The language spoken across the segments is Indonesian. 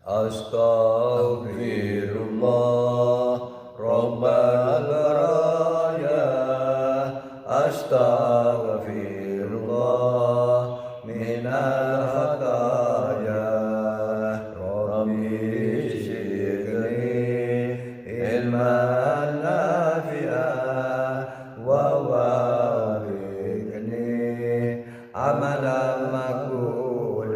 Astaghfirullah Rabbal baraya. Astaghfirullah minal khataya. Rabbi zidni ilman nafi'an wa wafiqni amalan maqbulan.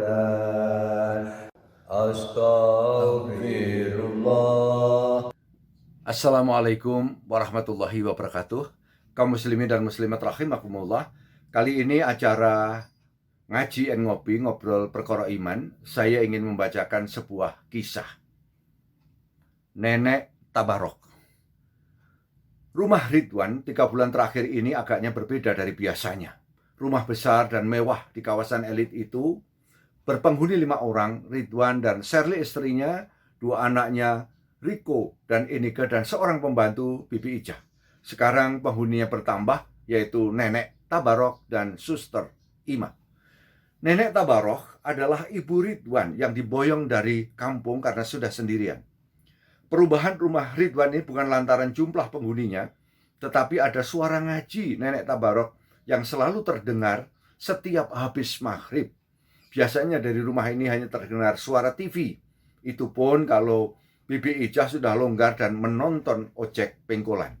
Astaghfirullah. Assalamualaikum warahmatullahi wabarakatuh. Kaum muslimin dan muslimat rahimakumullah. Kali ini acara ngaji and ngopi, ngobrol perkara iman. Saya ingin membacakan sebuah kisah. Nenek Tabarok. Rumah Ridwan 3 bulan terakhir ini agaknya berbeda dari biasanya. Rumah besar dan mewah di kawasan elit itu berpenghuni 5 orang, Ridwan dan Shirley istrinya, 2 anaknya, Riko dan Inike, dan seorang pembantu Bibi Ijah. Sekarang penghuninya bertambah, yaitu Nenek Tabarok dan Suster Ima. Nenek Tabarok adalah ibu Ridwan yang diboyong dari kampung karena sudah sendirian. Perubahan rumah Ridwan ini bukan lantaran jumlah penghuninya, tetapi ada suara ngaji Nenek Tabarok yang selalu terdengar setiap habis maghrib. Biasanya dari rumah ini hanya terdengar suara TV. Itu pun kalau Bibi Ijah sudah longgar dan menonton ojek pengkolan.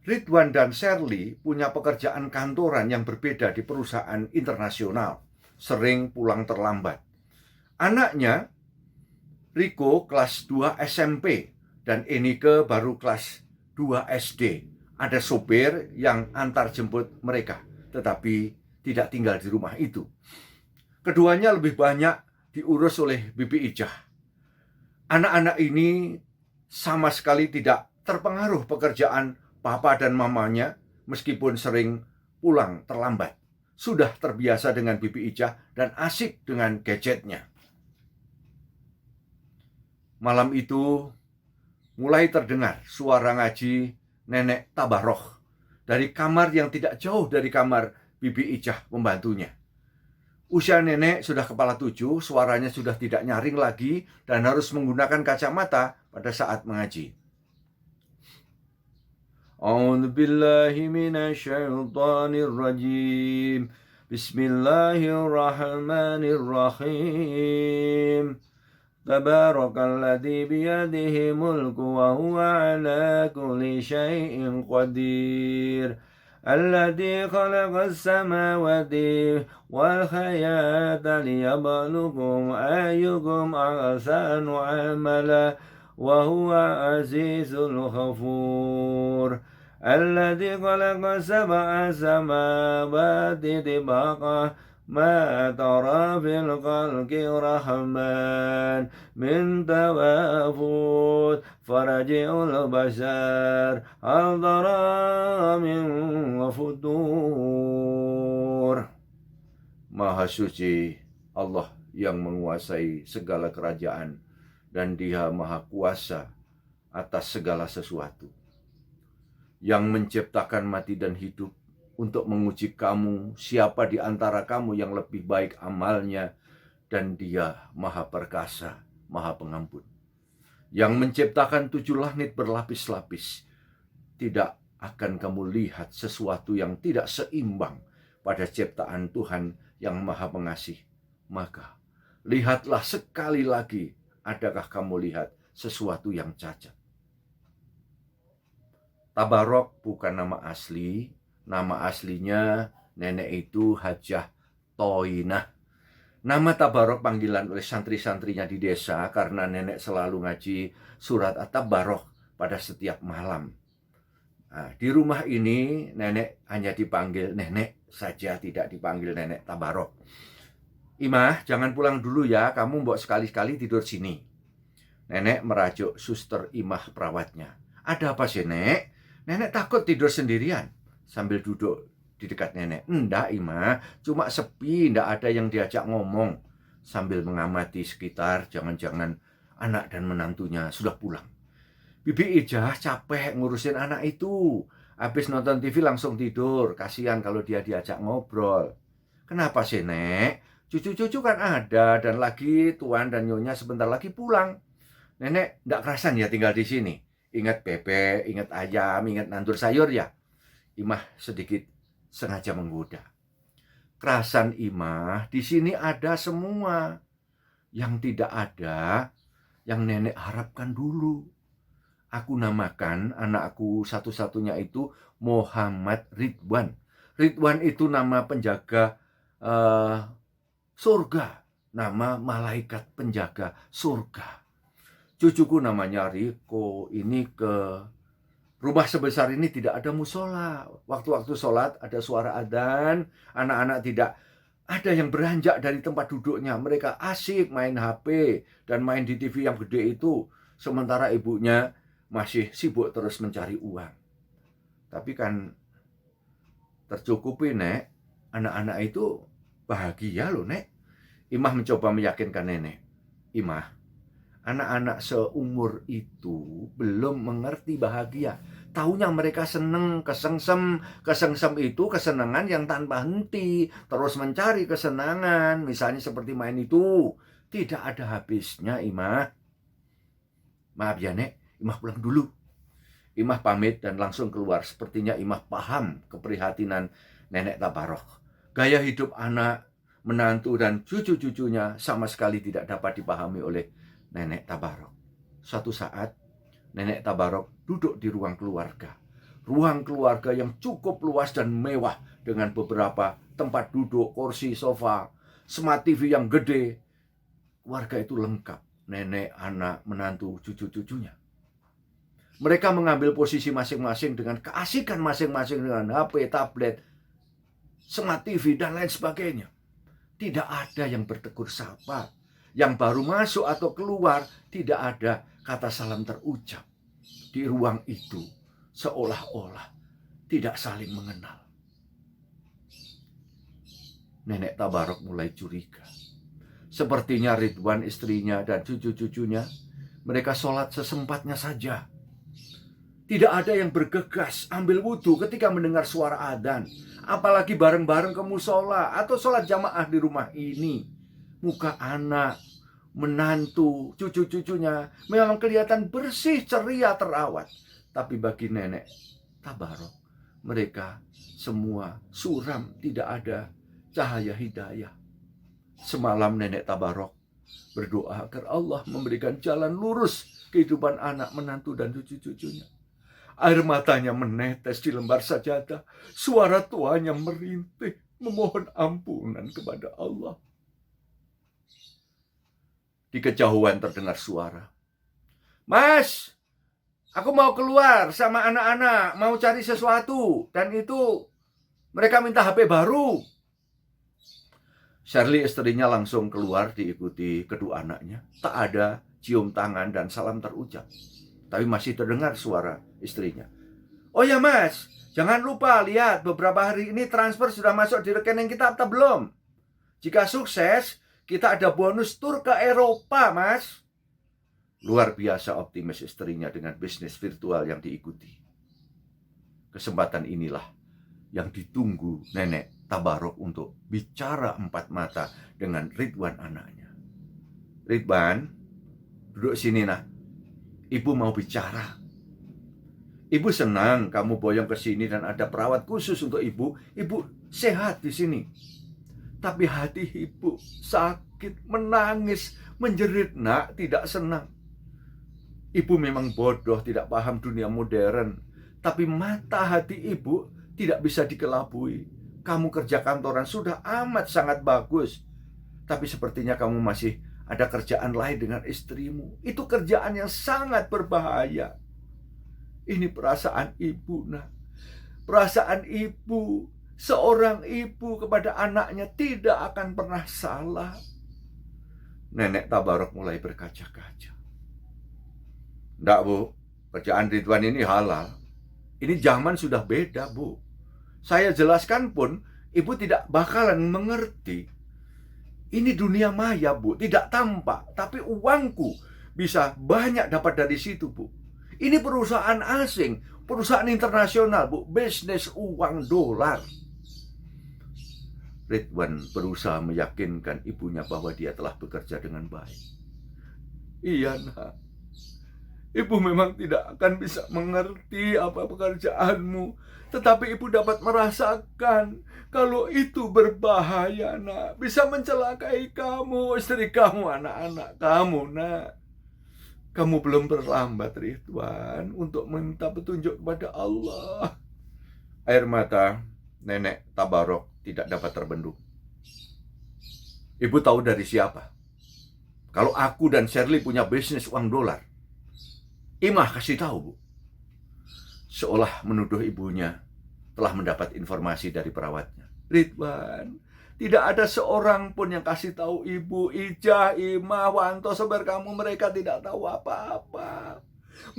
Ridwan dan Shirley punya pekerjaan kantoran yang berbeda di perusahaan internasional, sering pulang terlambat. Anaknya, Riko, kelas 2 SMP, dan Inike baru kelas 2 SD. Ada sopir yang antar jemput mereka, tetapi tidak tinggal di rumah itu. Keduanya lebih banyak diurus oleh Bibi Ijah. Anak-anak ini sama sekali tidak terpengaruh pekerjaan papa dan mamanya meskipun sering pulang terlambat. Sudah terbiasa dengan Bibi Ijah dan asik dengan gadgetnya. Malam itu mulai terdengar suara ngaji Nenek Tabarok dari kamar yang tidak jauh dari kamar Bibi Ijah pembantunya. Usia nenek sudah kepala 7, suaranya sudah tidak nyaring lagi dan harus menggunakan kacamata pada saat mengaji. A'udzu billahi minasyaitonir rajim. Bismillahirrahmanirrahim. Tabarakalladzi biyadihi mulku wa huwa ala kulli syai'in qadir. الذي خلق السماوات والحياة ليبلوكم أيكم أحسن عملا وهو عزيز الغفور الذي خلق 7 سماوات طباقا ما ترى في الخلق الرحمن من تفاوت فرجع البشر هل ترى من futur. Maha suci Allah yang menguasai segala kerajaan dan Dia maha kuasa atas segala sesuatu, yang menciptakan mati dan hidup untuk menguji kamu, siapa di antara kamu yang lebih baik amalnya, dan Dia maha perkasa, maha pengampun, yang menciptakan 7 langit berlapis-lapis. Tidak akan kamu lihat sesuatu yang tidak seimbang pada ciptaan Tuhan yang maha pengasih. Maka lihatlah sekali lagi, adakah kamu lihat sesuatu yang cacat? Tabarok bukan nama asli. Nama aslinya nenek itu Hajah Toinah. Nama Tabarok panggilan oleh santri-santrinya di desa karena nenek selalu ngaji surat At-Tabarok pada setiap malam. Nah, di rumah ini nenek hanya dipanggil nenek saja, tidak dipanggil Nenek Tabarok. Imah, jangan pulang dulu ya, kamu mbok sekali-sekali tidur sini. Nenek merajuk suster Imah perawatnya. Ada apa sih, Nek? Nenek takut tidur sendirian. Sambil duduk di dekat nenek. Enggak, Imah, cuma sepi, enggak ada yang diajak ngomong. Sambil mengamati sekitar, jangan-jangan anak dan menantunya sudah pulang. Bibi Ijah capek ngurusin anak itu. Habis nonton TV langsung tidur. Kasihan kalau dia diajak ngobrol. Kenapa sih, Nek? Cucu-cucu kan ada, dan lagi tuan dan nyonya sebentar lagi pulang. Nenek nggak kerasan ya tinggal di sini. Ingat bebek, ingat ayam, ingat nandur sayur ya. Imah sedikit sengaja menggoda. Kerasan Imah, di sini ada semua. Yang tidak ada, yang nenek harapkan dulu. Aku namakan anakku satu-satunya itu Muhammad Ridwan. Ridwan itu nama penjaga surga, nama malaikat penjaga surga. Cucuku namanya Riko. Ini ke rumah sebesar ini tidak ada musola. Waktu-waktu sholat ada suara adzan, anak-anak tidak ada yang beranjak dari tempat duduknya. Mereka asik main HP dan main di TV yang gede itu, sementara ibunya masih sibuk terus mencari uang. Tapi kan tercukupi, Nek. Anak-anak itu bahagia loh, Nek. Imah mencoba meyakinkan nenek. Imah, anak-anak seumur itu belum mengerti bahagia. Taunya mereka seneng, kesengsem. Kesengsem itu kesenangan yang tanpa henti, terus mencari kesenangan. Misalnya seperti main itu, tidak ada habisnya, Imah. Maaf ya, Nek, Imah pulang dulu. Imah pamit dan langsung keluar. Sepertinya Imah paham keprihatinan Nenek Tabarok. Gaya hidup anak, menantu, dan cucu-cucunya sama sekali tidak dapat dipahami oleh Nenek Tabarok. Suatu saat, Nenek Tabarok duduk di ruang keluarga. Ruang keluarga yang cukup luas dan mewah dengan beberapa tempat duduk, kursi, sofa, smart TV yang gede. Keluarga itu lengkap. Nenek, anak, menantu, cucu-cucunya. Mereka mengambil posisi masing-masing dengan keasikan masing-masing dengan HP, tablet, smart TV, dan lain sebagainya. Tidak ada yang bertegur sapa. Yang baru masuk atau keluar, tidak ada kata salam terucap. Di ruang itu, seolah-olah tidak saling mengenal. Nenek Tabarok mulai curiga. Sepertinya Ridwan, istrinya, dan cucu-cucunya, mereka sholat sesempatnya saja. Tidak ada yang bergegas ambil wudhu ketika mendengar suara adzan. Apalagi bareng-bareng ke musola atau sholat jamaah di rumah ini. Muka anak, menantu, cucu-cucunya memang kelihatan bersih, ceria, terawat. Tapi bagi Nenek Tabarok, mereka semua suram, tidak ada cahaya hidayah. Semalam Nenek Tabarok berdoa agar Allah memberikan jalan lurus kehidupan anak, menantu, dan cucu-cucunya. Air matanya menetes di lembar sajadah. Suara tuanya merintih, memohon ampunan kepada Allah. Di kejauhan terdengar suara. Mas, aku mau keluar sama anak-anak, mau cari sesuatu. Dan itu mereka minta HP baru. Shirley, istrinya, langsung keluar diikuti kedua anaknya. Tak ada cium tangan dan salam terucap. Tapi masih terdengar suara istrinya. Oh ya mas, jangan lupa lihat beberapa hari ini transfer sudah masuk di rekening kita atau belum. Jika sukses, kita ada bonus tur ke Eropa, mas. Luar biasa optimis istrinya dengan bisnis virtual yang diikuti. Kesempatan inilah yang ditunggu Nenek Tabarok untuk bicara empat mata dengan Ridwan, anaknya. Ridwan, duduk sini nak. Ibu mau bicara. Ibu senang kamu boyong ke sini dan ada perawat khusus untuk ibu. Ibu sehat di sini. Tapi hati ibu sakit, menangis, menjerit, nak, tidak senang. Ibu memang bodoh, tidak paham dunia modern. Tapi mata hati ibu tidak bisa dikelabui. Kamu kerja kantoran sudah amat sangat bagus. Tapi sepertinya kamu masih ada kerjaan lain dengan istrimu. Itu kerjaan yang sangat berbahaya. Ini perasaan ibu, nak. Perasaan ibu, seorang ibu kepada anaknya tidak akan pernah salah. Nenek Tabarok mulai berkaca-kaca. Nggak, Bu. Kerjaan Ridwan ini halal. Ini zaman sudah beda, Bu. Saya jelaskan pun, ibu tidak bakalan mengerti. Ini dunia maya, Bu, tidak tampak, tapi uangku bisa banyak dapat dari situ, Bu. Ini perusahaan asing, perusahaan internasional, Bu, bisnis uang dolar. Ridwan berusaha meyakinkan ibunya bahwa dia telah bekerja dengan baik. Iya nak, ibu memang tidak akan bisa mengerti apa pekerjaanmu, tetapi ibu dapat merasakan kalau itu berbahaya nak, bisa mencelakai kamu, istri kamu, anak-anak kamu nak. Kamu belum terlambat Ridwan untuk meminta petunjuk kepada Allah. Air mata nenek Tabarok tidak dapat terbendung. Ibu tahu dari siapa? Kalau aku dan Shirley punya bisnis uang dolar, Imah kasih tahu, Bu. Seolah menuduh ibunya telah mendapat informasi dari perawatnya. Ridwan, tidak ada seorang pun yang kasih tahu ibu. Ijah, Imah, Wanto, saudara kamu, mereka tidak tahu apa-apa.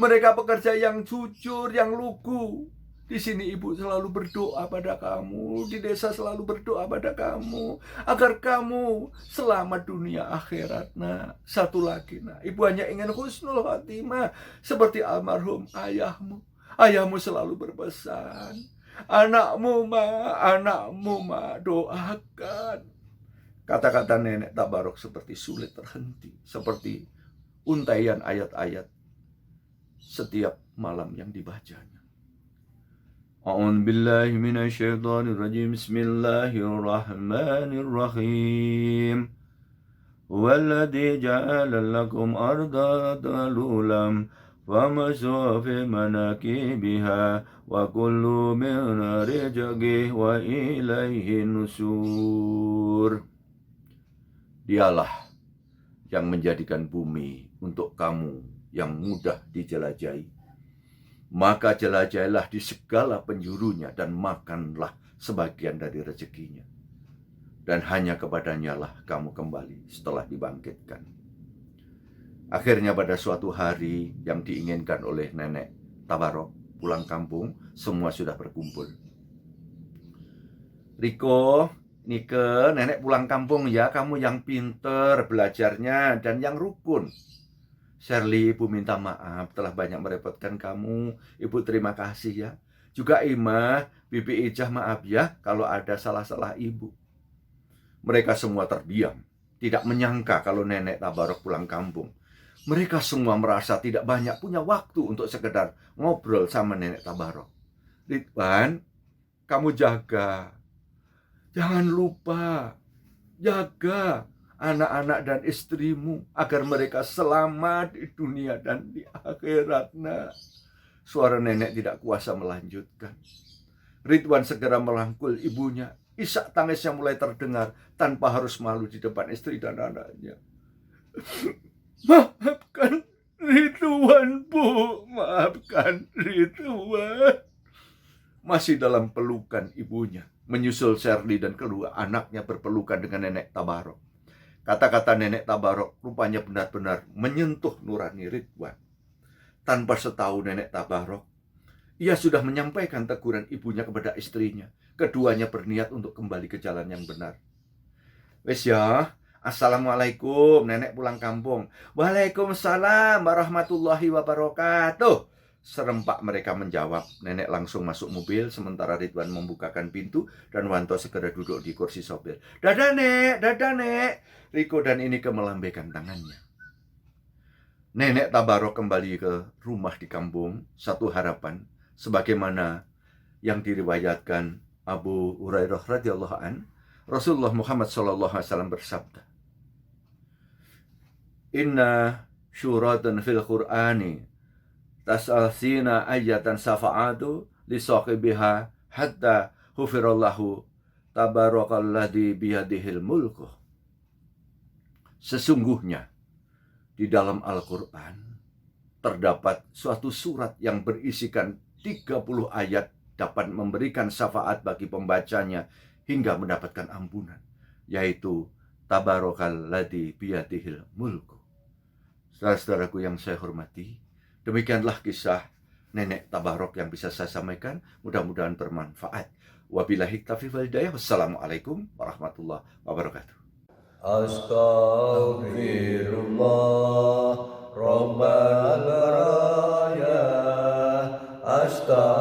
Mereka pekerja yang jujur, yang lugu. Di sini ibu selalu berdoa pada kamu, di desa selalu berdoa pada kamu, agar kamu selamat dunia akhirat. Nah, satu lagi, nah, ibu hanya ingin husnul khotimah seperti almarhum ayahmu. Ayahmu selalu berpesan, anakmu ma, doakan. Kata-kata nenek Tabarok seperti sulit terhenti, seperti untaian ayat-ayat setiap malam yang dibacanya. A'udzu billahi minasyaitonir rajim. Bismillahirrahmanirrahim. Walladzi ja'ala lakum arda dalulam famashuu fi manakibiha wa kullu min rizqihi wa ilaihi nusur. Dialah yang menjadikan bumi untuk kamu yang mudah dijelajahi. Maka jelajahilah di segala penjurunya dan makanlah sebagian dari rezekinya. Dan hanya kepadanya lah kamu kembali setelah dibangkitkan. Akhirnya pada suatu hari yang diinginkan oleh nenek Tabarok pulang kampung, semua sudah berkumpul. Riko, Nike, nenek pulang kampung ya, kamu yang pinter belajarnya dan yang rukun. Shirley, ibu minta maaf telah banyak merepotkan kamu. Ibu terima kasih ya. Juga Imah, Bibi Ijah maaf ya kalau ada salah-salah ibu. Mereka semua terdiam, tidak menyangka kalau nenek Tabarok pulang kampung. Mereka semua merasa tidak banyak punya waktu untuk sekedar ngobrol sama nenek Tabarok. Ridwan, kamu jaga. Jangan lupa, jaga anak-anak dan istrimu agar mereka selamat di dunia dan di akhirat. Nah, suara nenek tidak kuasa melanjutkan. Ridwan segera merangkul ibunya. Isak tangisnya mulai terdengar tanpa harus malu di depan istri dan anaknya. Maafkan Ridwan, Bu. Maafkan Ridwan. Masih dalam pelukan ibunya, menyusul Shirley dan kedua anaknya berpelukan dengan nenek Tabarok. Kata-kata nenek Tabarok rupanya benar-benar menyentuh nurani Ridwan. Tanpa setahu nenek Tabarok, ia sudah menyampaikan teguran ibunya kepada istrinya. Keduanya berniat untuk kembali ke jalan yang benar. Wes ya, assalamualaikum, nenek pulang kampung. Waalaikumsalam warahmatullahi wabarakatuh. Serempak mereka menjawab. Nenek langsung masuk mobil, sementara Ridwan membukakan pintu dan Wanto segera duduk di kursi sopir. Dadah nek. Riko dan Ineke melambaikan tangannya. Nenek Tabarok kembali ke rumah di kampung, satu harapan, sebagaimana yang diriwayatkan Abu Hurairah radhiyallahu an, Rasulullah Muhammad sallallahu alaihi wasallam bersabda, Inna syuratan fil Qur'ani tas'asina ayatan safa'atu li sahibiha hatta hufirallahu tabarakalladzi biyadihil mulku. Sesungguhnya di dalam Al-Quran terdapat suatu surat yang berisikan 30 ayat dapat memberikan syafaat bagi pembacanya hingga mendapatkan ampunan, yaitu Tabarakalladzi biyadihil mulku. Saudara-saudaraku yang saya hormati, demikianlah kisah nenek Tabarok yang bisa saya sampaikan. Mudah-mudahan bermanfaat. Wabillahi taufiq wal hidayah. Wassalamualaikum warahmatullahi wabarakatuh. Astaghfirullah Rabbal baraya. Astaghfirullah